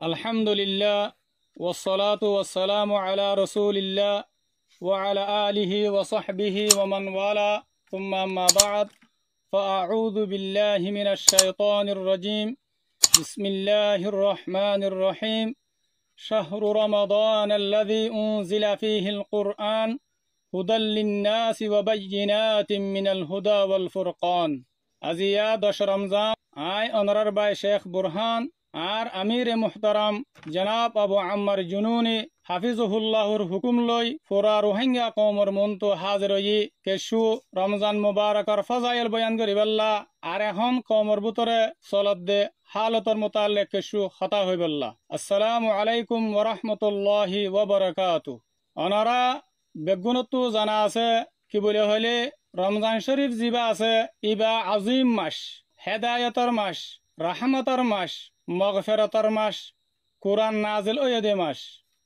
আলহামদুলিল্লাহ ওয়াসসালাতু ওয়াসসালামু আলা রাসূলিল্লাহ ওয়া আলা আলিহি ওয়া সাহবিহি ওয়া মান ওয়ালা সুম্মা আম্মা বা'দ ফাআউযু বিল্লাহি মিনাশ শাইতানির রাজীম বিসমিল্লাহির রহমানির রহিম শাহরু রমাদানাল্লাযী উনজিলা ফীহিল কুরআন হুদাল লিন-নাসি ওয়া বায়্যিনাতিন মিনাল হুদা ওয়াল ফুরকান। আজিয়া 10 রমজান আয় অনরার বাই শেখ বুরহান আর আমির মুহতারাম জনাব আবু আম্মার জুনুনি হাফিজুহুল্লাহর হুকুম লই ফুরা রোহিঙ্গা কওমর মন্তু হাজির হই কেশু রমজান মুবারকর ফজাইল বয়ান করিবাল্লা আর এখন কওমর ভিতরে চলত দে হালতর মুতাল্লিক কেশু খতা হইবাল্লা। আসসালামু আলাইকুম ওয়া রাহমাতুল্লাহি ওয়া বারাকাতু। অনারা বেগুনতো জানা আছে কি বলে হইলে রমজান শরীফ জিবা আছে ইবা আজিম মাস, হেদায়তর মাস, রাহমতর মাস, মগফিরাতর মাস, কুরআন নাজিল ওয়াদে মাস।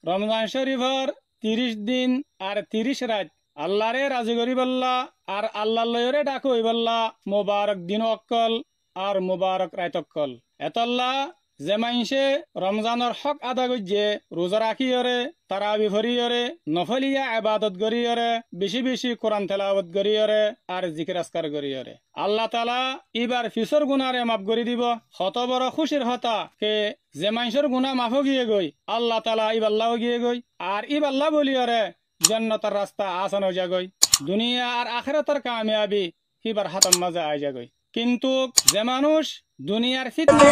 রমজান শরীফর 30 দিন আর 30 রাত আল্লাহরে রাজি করিবাল্লা আর আল্লাহ লয়রে ডাক হইবাল্লা মুবারক দিন অক্কল আর মুবারক রাত অক্কল। এতল্লা যে মাইনসে রমজানের হক আদা করছে রোজা রাখিয়রে, তারাবি ভরিয়রে, নফলিয়া ইবাদত করিয়রে, বেশি বেশি কোরআন তেলাওয়াত করিয়রে আর জিকির আজকার করিয়রে, আল্লাহ তাআলা এবার ফিসর গুনারে মাফ করে দিব। কত বড় খুশির হতা কে যে মাইনসের গুনাহ মাফ গিয়ে গই আল্লাহ তাআলা ইবাল্লাহ গিয়ে গই আর ইবাল্লাহ বলিয়রে জান্নাতের রাস্তা আসান হয়ে যাগই, দুনিয়া আর আখিরাতের কামিয়াবি এবার হাতের মাঝে আই যাগই। কিন্তু যে মানুষ দুনিয়ার ফিতনা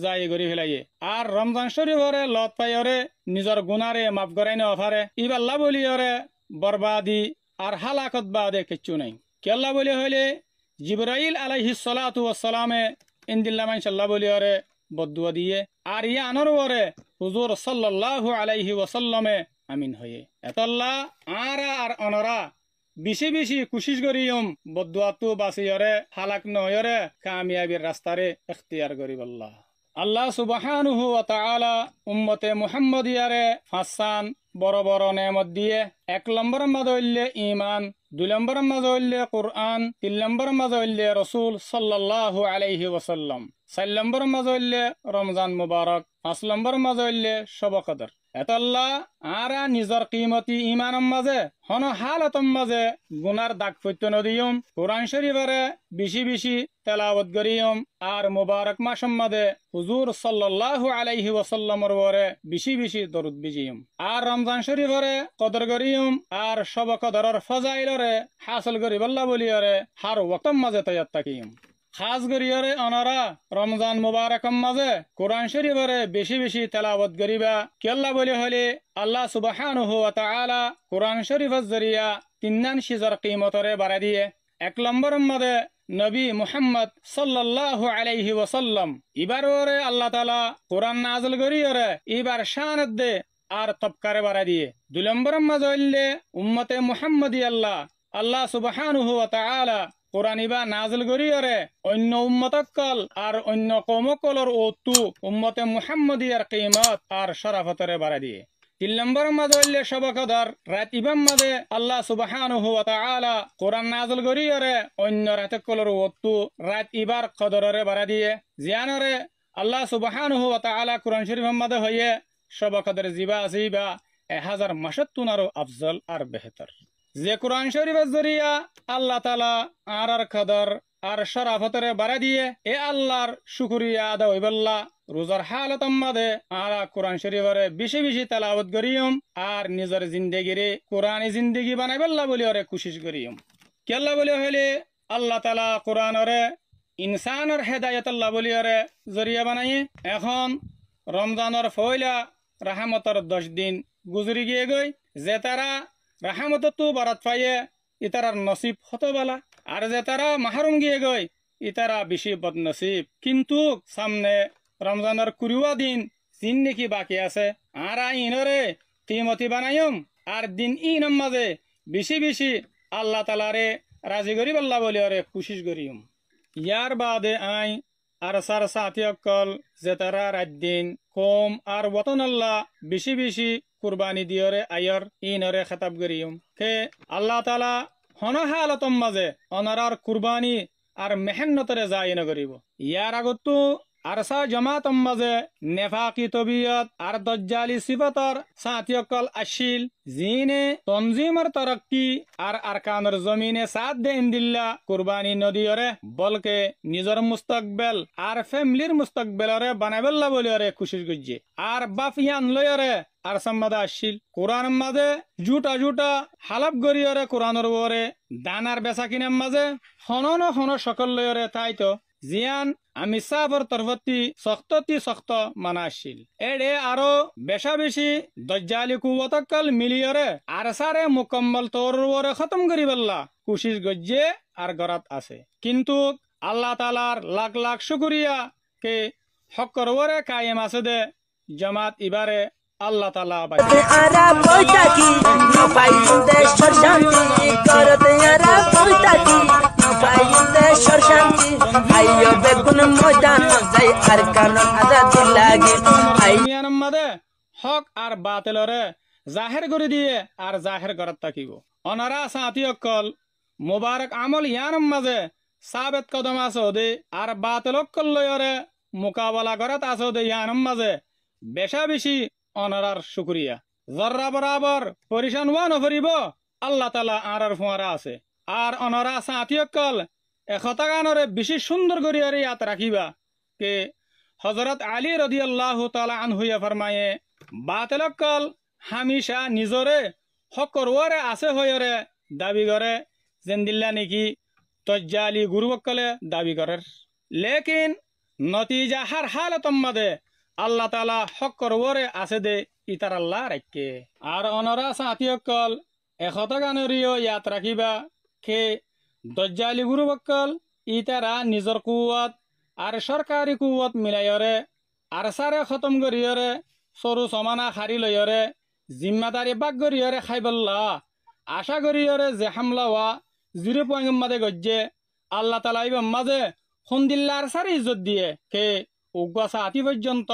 যাই গরি ফেলাইয়ে আর রমজান শরীফরে লত পাইরে নিজের গুনারে মাফ করাই না পারে ইবাল্লাহ বলিয়রে বরবাদি আর হালাকত বাদে কিচ্ছু নাই। কেল্লা বলি হইলে জিবরাইল আলাইহিস সালাতু ওয়াস সালামে ইনদিল্লাহ ইনশাআল্লাহ বলিয়রে বদুয়া দিয়ে আর ইয়া আনর ওরে হুজুর সাল্লাল্লাহু আলাইহি ওয়াসাল্লামে আমিন হয়ে এতল্লা আর অনরা বেশি বেশি কোশিশ করিম বদুয়াতু বাসিয়রে হালাক নয়রে কামিয়াবির রাস্তারে ইখতিয়ার করিবাল্লাহ। আল্লাহ সুবহানাহু ওয়া তাআলা উম্মতে মুহাম্মদিয়ারে ফাসান বড় বড় নেয়ামত দিয়ে 1 নম্বরের মাঝে হইলে ঈমান, 2 নম্বরের মাঝে হইলে কুরআন, 3 নম্বরের মাঝে হইলে রাসূল সাল্লাল্লাহু আলাইহি ওয়াসাল্লাম, 4 নম্বরের মাঝে হইলে রমজান মুবারক, 5 নম্বরের মাঝে হইলে শবে কদর। এতল্লা আরা নিজর কিমতি ঈমানের মাঝে হন হালতর মাঝে গুনার দাগ ফইত নদিয়ম, কোরআন শরীফরে বেশি বেশি তেলাওয়াত করিয়ম আর মুবারক মাসের মাঝে হুজুর সাল্লাল্লাহু আলাইহি ওয়াসাল্লামের ওপরে বেশি বেশি দরুদ বিজিয়ম আর রমজান শরীফরে কদর করিয়ম আর শবে কদরের ফজাইলরে হাসিল করিবাল্লাহ বলিয়রে হার ওয়াক্তর মাঝে তৈয়ার থাকিম। খাস করিয়রে অনারা রমজান মুবারকর মাঝে কোরআন শরীফরে বেশি বেশি তেলাওয়াত করিবা। কেল্লা বলি হলে আল্লাহ সুবহানাহু ওয়া তাআলা কোরআন শরীফের জরিয়া 3 শিজার কিমতরে বাড়া দিয়ে 1 নম্বরের মাঝে নবী মুহাম্মদ সাল্লাল্লাহু আলাইহি ওয়াসাল্লাম এবারে আল্লাহ তাআলা কোরআন নাযিল করিয়রে এবার শানত দে আর তবকারে বাড়া দিয়ে 2 নম্বরের মাঝে হইলে উম্মতে মুহাম্মদি আল্লাহ সুবহানাহু ওয়া তাআলা কোরআন ইবা নাযিল করিয়রে অন্য উম্মতকল আর অন্য কওমকলর ওতু উম্মতে মুহাম্মদিয়ার কিমত আর শরাফতরে বাড়া দিয়ে 3 নম্বরের মাঝে হইলে শবে কদর রাত ইবাম মাঝে আল্লাহ সুবহানাহু ওয়া তাআলা কোরআন নাযিল করিয়রে অন্য রাতকলর ওতু রাত ইবার কদররে বাড়া দিয়ে জিয়ানরে আল্লাহ সুবহানাহু ওয়া তাআলা কোরআন শরীফের মাঝে হইয়ে শবে কদর জিবা আসিবা 1000 মাসের তুনারও আফজল আর বেহতর। যে কোরআন শরীফের জরিয়া আল্লাহ তাআলা আর কদর আর শরাফতরে বাড়া দিয়ে এ আল্লাহর শুকরিয়া আদা হইবাল্লাহ রোজার হালতর মাঝে আর কোরআন শরীফরে বেশি বেশি তেলাওয়াত করিয়ম আর নিজের জিন্দেগিরে কোরআনী জিন্দেগি বানাইবাল্লাহ বলি ওরে কোশিশ করিয়ম। কেল্লা বলি হইলে আল্লাহ তাআলা কোরআনরে ইনসানের হেদায়েত আল্লাহ বলি ওরে জরিয়া বানাই। এখন রমজানের ফয়লা রাহমতর 10 দিন গুজরি গিয়ে গই যে তারা রাহমততো বারাত পাইয়ে ইতারার নসিব হতবালা আর যে তারা মাহরুম গিয়ে গই ইতারা বেশি বদনসিব। কিন্তু সামনে রমজানের 20 দিন জিন্দেগি বাকি আছে আর ইনরে কিমতি বানাইম আর দিন ইনম মাঝে বেশি বেশি আল্লাহ তাআলারে রাজি করিবাল্লাহ বলি ওরে কোশিশ করিম। ইয়ার বাদে আই আর সার সাথী অকল যে তারা রাত দিন কম আর ওতন আল্লাহ বেশি বেশি কুরবানি দিয়রে আয়র ইনরে খেতাব করিম কে আল্লাহ তালা হন হালতম মাঝে অনারার কুরবানি আর মেহনতরে যায় নগরিব ইয়ার আগতো আরসা জমাতম মাঝে নেফাকি তবিয়ত আর দজ্জালি সিফাতর সাথীসকল আসিল জিনে তনজিমর তরক্কি আর আরকানর জমিনে সাথ দে ইন্দিল্লা কুরবানি নদীয়রে বলকে নিজর মুস্তকবেল আর ফ্যামিলির মুস্তকবেলরে বানাবেল্লা বলিয়রে খুশি গজ্জে আর বাপ ইয়ান লয়রে আর সম্মাদা আসিল কোরআন মাঝে জুটা জুটা হালাপ গরিয়রে কোরআনের ওরে দানার বেচা কিনার মাঝে হনন হন সকল লয়রে তাই তো জিয়ান আমি সাফর তরফতি শক্ত মানা আসিল এডে আরো বেশা বেশি দজ্জালি কুওয়াতকল মিলিয়রে আর সারে মুকম্মল তোরে খতম করি বললা কুশিস গজ্জে আর গরাত আছে কিন্তু আল্লাহ তালার লাখ লাখ শুকরিয়া কে হকর ওরে কায়েম আছে দে জামাত ইবারে আল্লাহ তালা হক আর বাতিলরে জাহের করে দিয়ে আর জাহের করাত থাকিব অনারা সাথী অকল মুবারক আমল ইয়ানম মাঝে সাবেত কদম আসদে আর বাতিল অকল লয়রে মোকাবেলা করাত আসদে ইয়ানম মাঝে বেশা বেশি অনারার শুকরিয়া জর্রা বরাবর পরিশান ওয়া নফরিব আল্লাহ তালা আর ফুয়ারা আছে আর অনারা সাথী অকল একতা গানরে বেশি সুন্দর করিয়ারে ইয়াত রাখিবা কে হযরত আলী রাদিয়াল্লাহু তাআলা আনহু ফরমায়ে বাতিলকল হামেশা নিজরে হকর ওরে আছে হয়রে দাবি করে জেন্দিল্লা নেকি তজ্জালি গুরুবকলে দাবি করে লেকিন নতিজা হার হালতম মাদে আল্লাহ তাআলা হকর ওরে আছে দে ইতার আল্লাহ রাখকে আর অনরা সাথীসকল একতা গানরিও ইয়াত রাখিবা কে দজ্জালি গুরুবকল ইতারা নিজর কুয়াত আর সরকারি কুয়াত মিলাইরে আর সারে খতম করিয়রে সরু সমানা খারি লইরে জিম্মাদারি বাক করিয়রে খাইবল্লা আশা করিয়রে যে হামলা হওয়া 0 পয়েন্ট মাদে গজ্জে আল্লাহ তালা ইবাম মাঝে খুন্দিল্লার সারি ইজ্জত দিয়ে কে উগ্গা সাথী পর্যন্ত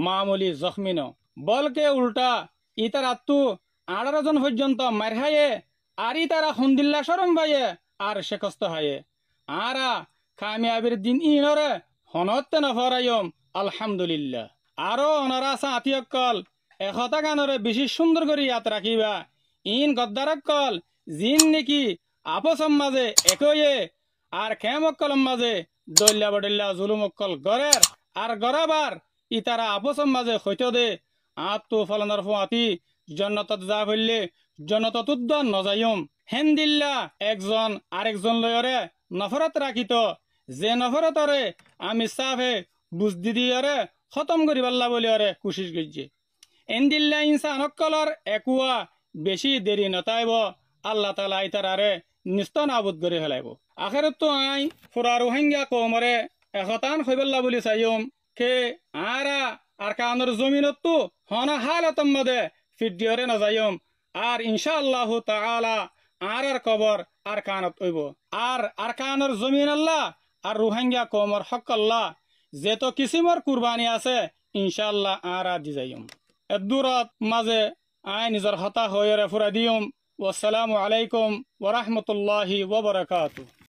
মামুলি জখমিন বলকে উল্টা ইতার আত্মু 18 জন পর্যন্ত মার হায়ে আর ইতারা খুন্দিল্লা সরম ভাইয়ে আর শেখস্ত হায়ে আরা কামিয়াবির দিন ইনরে হনতে নফরাইম আলহামদুলিল্লাহ আরো অনারা সাথী অকল একতা গানরে বেশি সুন্দর করে ইয়াত রাখিবা ইন গদ্দারকল জিন নেকি আপসম মাঝে একয়ে আর খেমকলম মাঝে দল্লা বডল্লা জুলুমকল গরের আর গরাবার ইতারা আপসম মাঝে হইতো দে আত্মু ফলনের ফুয়াতি জন্নতত যা হইলে জন্নতত উদ্যান নজাইম হেন্দিল্লা একজন আরেকজন লয়রে নফরত রাখিত যে নফরতরে আমি সাফে বুঝদি দিয়রে খতম করি পাল্লা বলিয়রে কুশিস গজ্জে এন্দিল্লা ইনসান অকলর একুয়া বেশি দেরি নতাইব আল্লাহ তালা ইতারারে নিস্ত নাবুদ করে ফেলাইব আখেরত তো আই ফুরা রোহিঙ্গা কমরে একতান হইবল্লা বলি চাইম কে আরা আর কানর জমিনত তো হনা হালতম মদে ফিডিয়রে নজাইম আর ইনশাআল্লাহ তাআলা আর কবর আর কানত হইব আর কানর জমিন আল্লাহ আর রোহিঙ্গা কমর হক আল্লাহ যে তো কিসিমর কুরবানি আছে ইনশাআল্লাহ আর দি যাইম এদুরত মাঝে আই নিজর হতা হয়ে ফুরা দিম ওয়াসসালামু আলাইকুম ওয়া রাহমাতুল্লাহি ওয়া বারাকাতুহু।